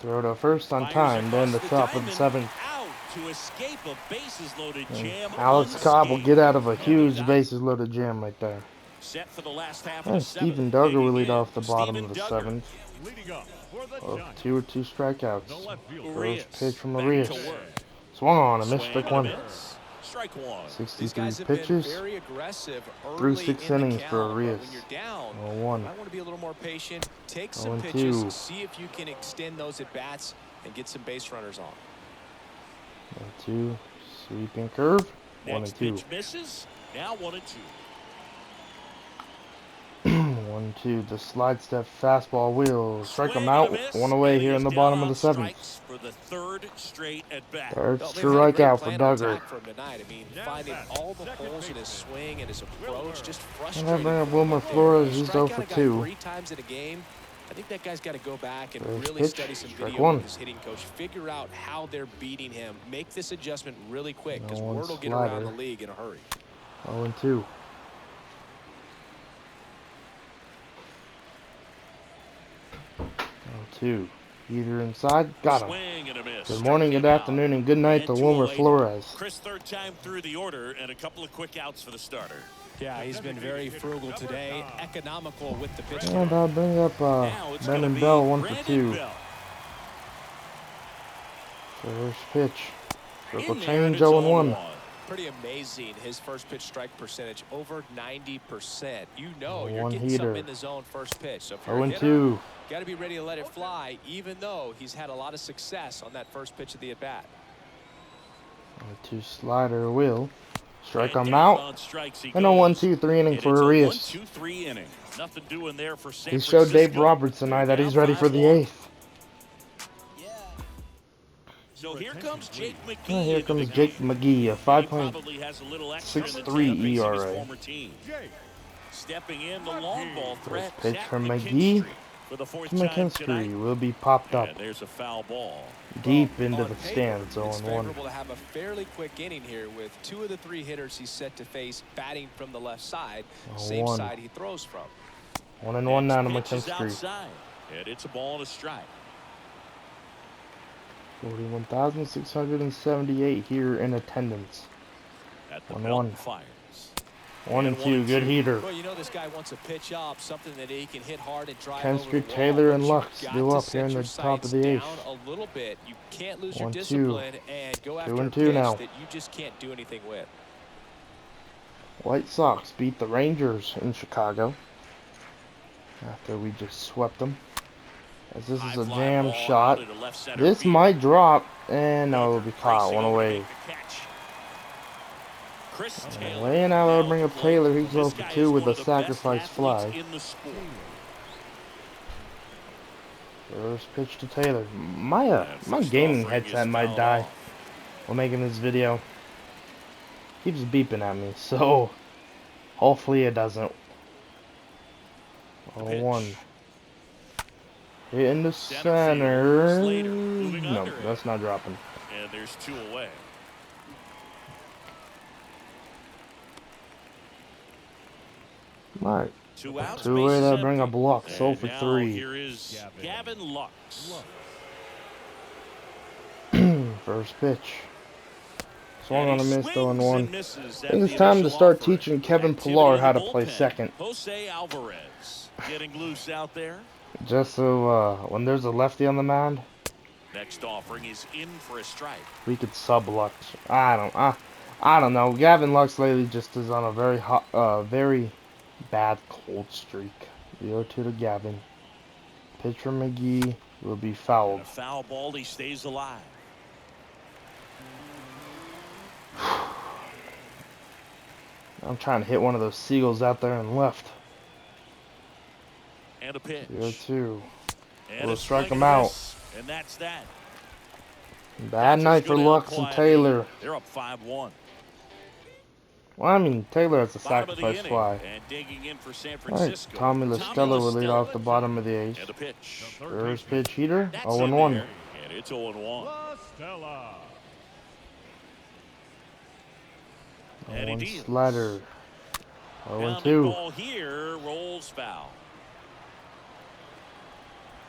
Throw to first on Fires time. Then the across top of the diamond. 7th. Out. to escape a bases-loaded jam. Alex Cobb will unscathed. get out of a And the huge Dodgers bases-loaded jam right there. set for the last half of the And seventh. Steven Duggar will Digging lead in, off the bottom Steven of the Duggar. seventh. Leading up for the Of Giants, 2 or 2 strikeouts. the left fielder. First pitch from Back Arias. to work. Swung on, a missed Swing strike and a 1. miss. Strike 1. These 63 guys have been pitches. very aggressive Through early 6 in the innings for count, but Arias. when you're down, 0-1. you might want to be a little more patient. Take some 0-2. pitches, see if you can extend those at bats and get some base runners on. 1-2. Sweeping curve. Next 1-2. pitch misses. Now 1-2. 1-2. The slide step fastball will strike him Swing out. and a miss, 1 away and he here is in the down bottom of on the 7th. strikes for the 3rd straight at bat. Third Well, they've had a great strikeout for plan of Duggar. attack for him tonight. I mean, Now finding back, all the second holes in his baseman, swing and his approach, just And frustrating. I bring up for him Wilmer out there. Flores. You He's strike 0 out for a guy 2. 3 times in a game. I think that guy's got to go back and First really pitch, study some strike video 1. with his hitting coach. Figure out how they're beating him. Make this adjustment really quick because 0-1 word will get around slider. the league in a hurry. 0-2. 0-2. Heater inside. Got him. Swing and a miss. Good Struck morning, him good out. afternoon, and good night to And 2 Wilmer away. Flores. Chris, 3rd time through the order, and a couple of quick outs for the starter. Yeah, he's been very frugal today, economical with the pitch. And I'll bring up Now it's gonna Brennan be Bell, 1 for Brandon 2. Bell. First pitch. Triple In there, change, and it's 0-1. 0-1. Pretty amazing, his first pitch strike percentage, over 90%. You know you're 0-1 getting heater. something in the zone first pitch. So if you're a hitter, 0-2. got to be ready to let it fly, even though he's had a lot of success on that first pitch of the at-bat. 0-2 slider will strike And him down out. on strikes he And a goes. 1-2-3 inning And for it's a Arias. 1-2-3 inning. Nothing doing there for San He showed Dave Francisco. Roberts tonight that he's Down ready for the 5-1. 8th. So here comes Jake McGee. Oh, here into comes the Jake game. McGee, a He probably has a little extra in the 5.63 tank facing his ERA. former team. Jake, Stepping in, the long ball threat. Pitch Zach from McGee. for the 4th time McKinstry tonight. will be popped up And there's a foul ball. deep into On the paper, stands, It's 0-1. favorable to have a fairly quick inning here with 2 of the 3 hitters he's set to face batting from the left side, same 0-1. side he throws from. 1-1 now to Next pitch is McKinstry. outside, and it's a ball and a strike. 41,678 here in attendance. At the 1-1. belt fires. 1-2, good heater. Well, you know this guy wants to pitch up, something that he can hit hard and drive over the Kenstry, wall, Taylor, but and you've Lux got due to up set here in your the top of sights the down 8th. a little bit. You can't lose your 1-2. discipline and go after a 2-2 pitch now. that you just can't do anything with. White Sox beat the Rangers in Chicago after we just swept them. As this is a High fly jam ball shot. out into left center This field. might drop, and no, it'll be caught. Racing 1 over to away. make the catch. Chris Taylor. Away, and now they'll bring up Now Taylor. He's this 0 for guy 2 is with one a of the best sacrifice athletes fly. in the sport. First pitch to Taylor. My And my first gaming offering headset is might fouled die off. while making this video. Keeps beeping at me, so hopefully it doesn't. The 0-1. pitch. Hit in the Center center. fielder, Slater, moving No, under it. that's not dropping. And there's 2 away. Alright. 2 outs. 2 away, bases that'll bring empty. up Lux. 0 And for now 3. here is Gavin Lux. First pitch. Swung And on a he miss, swings 0-1. and misses I at think it's the time to initial start offer. teaching Kevin Activity Pillar in how the to play bullpen. second. Jose Alvarez getting loose out there. Just so when there's a lefty on the mound, Next offering is in for a strike. we could sub Lux. I don't know. Gavin Lux lately just is on a very hot, very bad cold streak. 0-2 to Gavin. Pitch from McGee will be And fouled. a foul ball, he stays alive. I'm trying to hit one of those seagulls out there and left. And a pitch. 0-2. And We'll a strike swing him and a out. miss. And that's that. Bad Dodgers night go for down Lux and quietly. Taylor. They're up 5-1. Well, I mean, Taylor has a Bottom of the sacrifice inning. fly. And digging in for San Alright, Francisco. Tommy LaStella will lead off the bottom of the 8th. And a pitch. First pitch heater, That's 0-1. in there, and it's 0-1. La Stella. And he 0-1 deals. slider. Grounding 0-2. ball here rolls foul.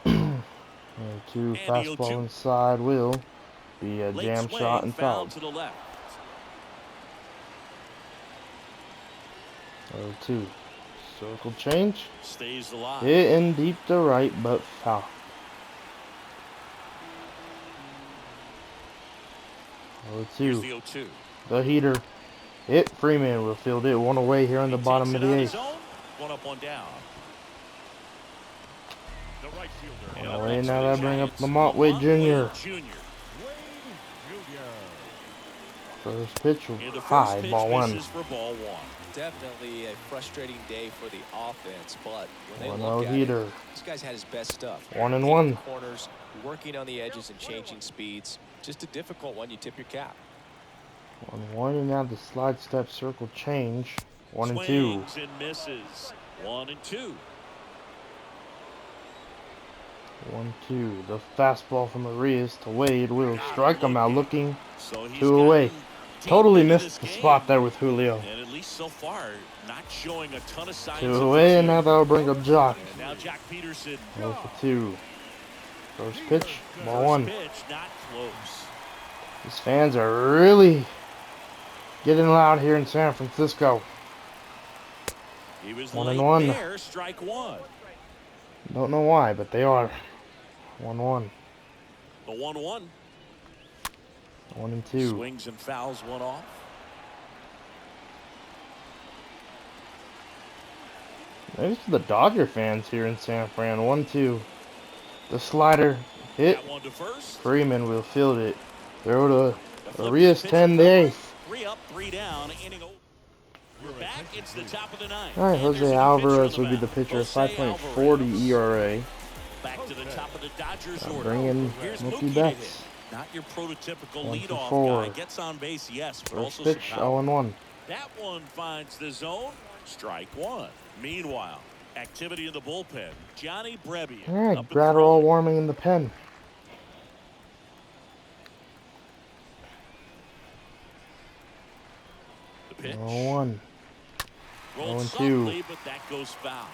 0-2 And the fastball 0-2. inside will Be a Late jam swing, shot and foul fouled. to the left. 0-2. Circle change. Stays alive. Hit in deep to right, but foul. 0-2. Here's the 0-2. The heater. Hit. Freeman will field it. One away here in the bottom of the eighth. One up, one down. The right fielder. One away. Now that bring up Lamont Wade Jr. Wade Jr. First pitch. The High. first pitch Ball one. misses for ball one. Definitely a frustrating day for the offense, but when they 1-0 look at heater. it, this guy's had his best stuff. 1-1. Corners, working on the edges and changing speeds. Just a difficult one. You tip your cap. 1-1, and now the slide step circle change. 1-2. Swings and misses. 1-2. 1-2. The fastball from Arias to Wade will strike him out looking. So he's 2 away. gotten deep Totally into missed this the game. spot there with Julio. And at least so far, not showing a ton of signs 2 of away, and fatigue. now that'll bring up Jock. And now Jack Peterson. 0-2. First pitch. Ball First 1. pitch, not close. These fans are really getting loud here in San Francisco. He was 1-1. late there, strike one. Don't know why, but they are. 1-1. The 1-1. 1-2. Swings and fouls one off. Maybe it's the Dodger fans here in San Fran. 1-2. The slider hit. That one to first. Freeman will field it. Throw to The flip Arias, pitch 10 is the over. 8th. 3 up, 3 down. Inning over. We're back. It's the top of the ninth. All right, And there's Jose a new Alvarez pitcher will on be the mound. pitcher. Jose 5.40 Alvarez. ERA. Back to the top of the Dodgers order. Bring in Here's Mookie Mookie to Betts. hit. Not your prototypical 1 for leadoff 4. guy. Gets on base, yes, but First also pitch, some power. 0-1. That one finds the zone. Strike one. Meanwhile, activity in the bullpen. Johnny Brebbia. All right, up and Gratterall throwing. warming in the pen. The pitch. 0-1. Rolled 0-2. softly, but that goes foul.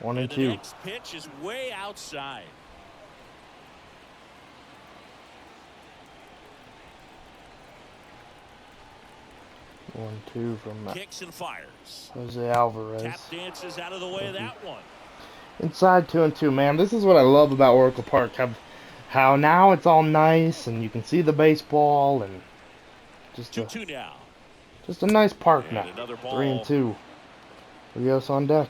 One And and the 2. next pitch is way outside. One, 2 from Kicks and fires. Jose Alvarez. Tap dances out of the way of that one. Inside 2-2, man. This is what I love about Oracle Park. How now it's all nice and you can see the baseball and just a 2-2 now. just a nice park And now. another ball. 3-2. Rios on deck.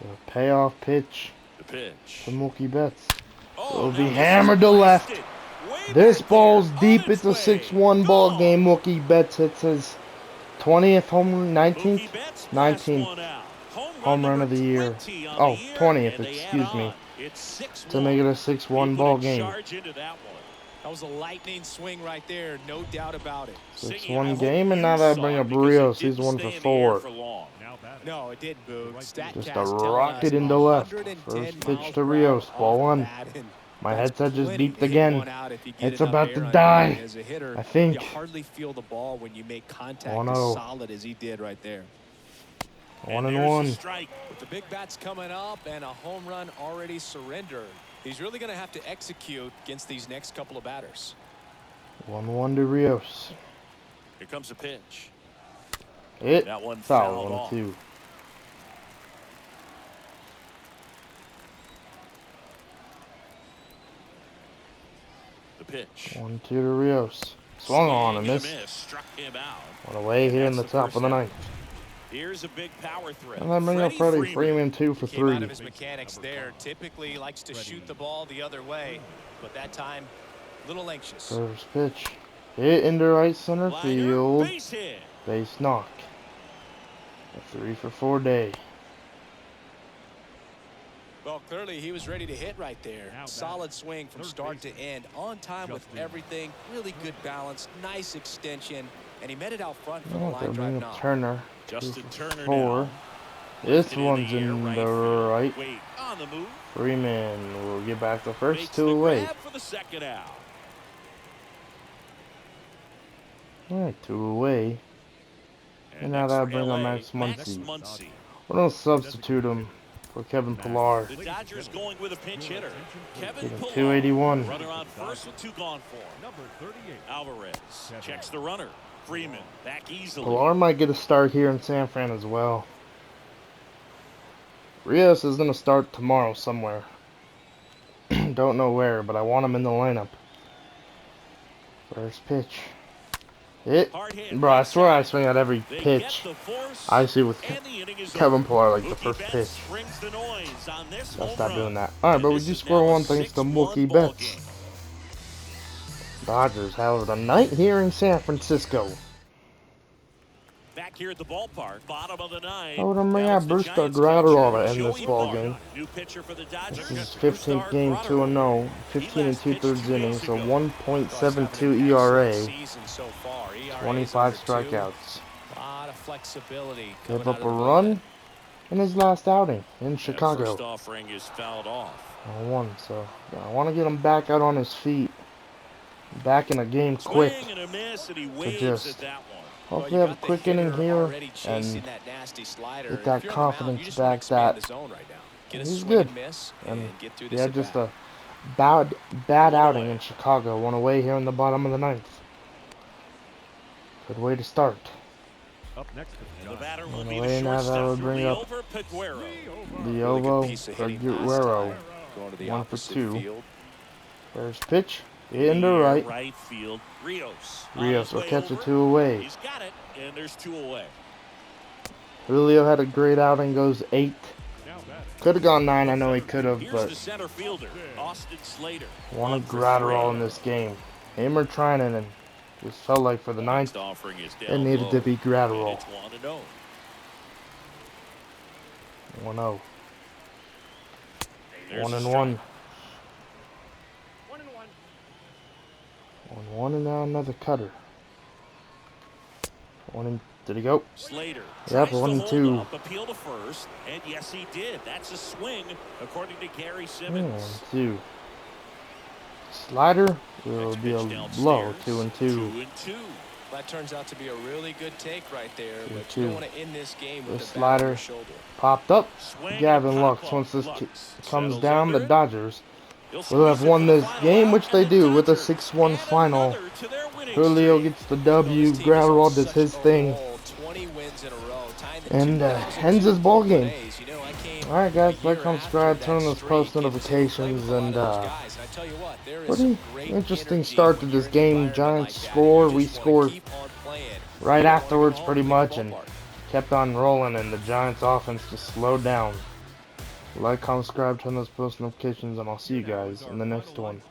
The payoff pitch The pitch. to Mookie Betts. Oh, It'll now be this is hammered to left. blasted. Way This back ball's there, deep. on It's a way. 6-1 ball Gone. game. Mookie Betts hits his 20th home run, 19th? Mookie Betts 19th one out. home run of the year. 20 on Oh, the year, 20th, and they excuse add me. on. It's 6-1. To make it a 6-1 He ball put a game. charge into that one. That was a lightning swing right there. No doubt about it. 6-1 game, and now that bring up Rios. He's 1 for 4. Now batting. No, it didn't, Boog. Just a StatCast telling rocket us into left. 110 First pitch miles to per Rios. hour Ball off 1. the bat, and My that's headset just plenty beeped to hit again. one out if you get It's it up about there. to I mean, die. as a hitter, I think. you hardly feel the ball when you make contact 1-0. as solid as he did right there. 1-1. Strike. With the big bats coming up and a home run already surrendered, he's really going to have to execute against these next couple of batters. 1-1 to Rios. Here comes the pitch. Hit. That one Foul. fouled off. 1-2. The pitch. 1-2 to Rios. Swung on and Swing missed. Struck him out. One away here in the That's the top first of the out. ninth. Here's a big power threat. And then bring up Freddie Freeman 2 for Came out 3. of his mechanics there. Typically he likes to shoot the ball the other way, but that time a little anxious. First pitch. Hit into right center Liner, field. base hit. Base knock. A 3 for 4 day. Well, clearly he was ready to hit right there. Now Solid swing from third start to baseman. end. On time with Justin. everything. Really good balance. Nice extension. And he met it out front for the Oh, line they're drive bringing knock. up Turner. 2 Justin for Turner 4. now. This Hit in one's the air, in right the field. right. Wait, on the move. Freeman will get back the first Makes 2 the away. grab for the second out. Alright, 2 away. And now next that'll for bring on LA, Max Muncy. Muncy. We're going to substitute him for Kevin Pillar. The Dodgers going with a pinch hitter. Kevin Getting Pillar. 281. Runner on first with 2 gone for him. Number 38. Alvarez checks the runner. Freeman back easily. Pillar might get a start here in San Fran as well. Rios is going to start tomorrow somewhere. Don't know where, but I want him in the lineup. First pitch. Hit. Bro, I swear I swing at every pitch I see with Kevin Pillar like the first pitch. I'll stop doing that. Alright, but we do score 1 thanks to Mookie Betts. Dodgers have a night here in San Francisco. Back here at the ballpark, bottom of the 9th. Oh, the man burst a Gratterall to end this ball game. This is his 15th game, 2-0, 15 and 2/3 innings, a 1.72 ERA, 25 strikeouts. Gave up a run in his last outing in Chicago. 1, so I want to get him back out on his feet, back in a game quick, to just hopefully have a quick inning here and get that confidence back that he's good. And yeah, just a bad outing in Chicago. One away here in the bottom of the 9th. Good way to start. Up next is The batter will One be away the now, that will shortstop, bring up Liovo Aguero. 1 for 2. First pitch. Into right. Field. Rios will catch it 2 away. He's got it, and there's 2 away. Julio had a great outing, goes 8. now batting. Could have gone 9, I know he could have, Here's but the center fielder, Austin Slater. wanted Gratterall in this game. Him or Trinan, just felt like for the 9th, Offering is it down needed to low. be Gratterall. It's 1-0. 1-0. There's 1 a and strike. 1. 1-1 and now another cutter. 1 and did he go? Slater. Yep, tries to 1 and hold 2. up, appeal to first, and yes, he did. That's a swing, according to Gary 1 Simmons. and 2. Slider will Next be a pitch low. downstairs. 2 and 2. 2 and 2. That turns out to be a really good take right there, but you 2. don't want to end this game with The the bat on slider your shoulder. popped up. Swing Gavin and Lux, pop-up. once this Lux comes settles down, under the it. Dodgers He'll will have squeeze it won for the this final game, out, which they and the do with a Dodgers 6-1 add final. another to their winning Julio streak. gets the W. This team is on Gratterall does such his a thing. roll, 20 wins in a row, tying the And 2002 ends his ball game. days. You know, I came Alright guys, a year like, comment, after subscribe, that turn on those streak, post getting to play notifications, with a lot and of those guys. And I tell you what, there is pretty some great interesting energy start to when this you're in an game. environment Giants like that. score, You we just wanna scored keep on playing. right You're afterwards going pretty home, much, big and ballpark. kept on rolling, and the Giants offense just slowed down. Like, comment, subscribe, turn those post notifications, and I'll see you guys in the next one.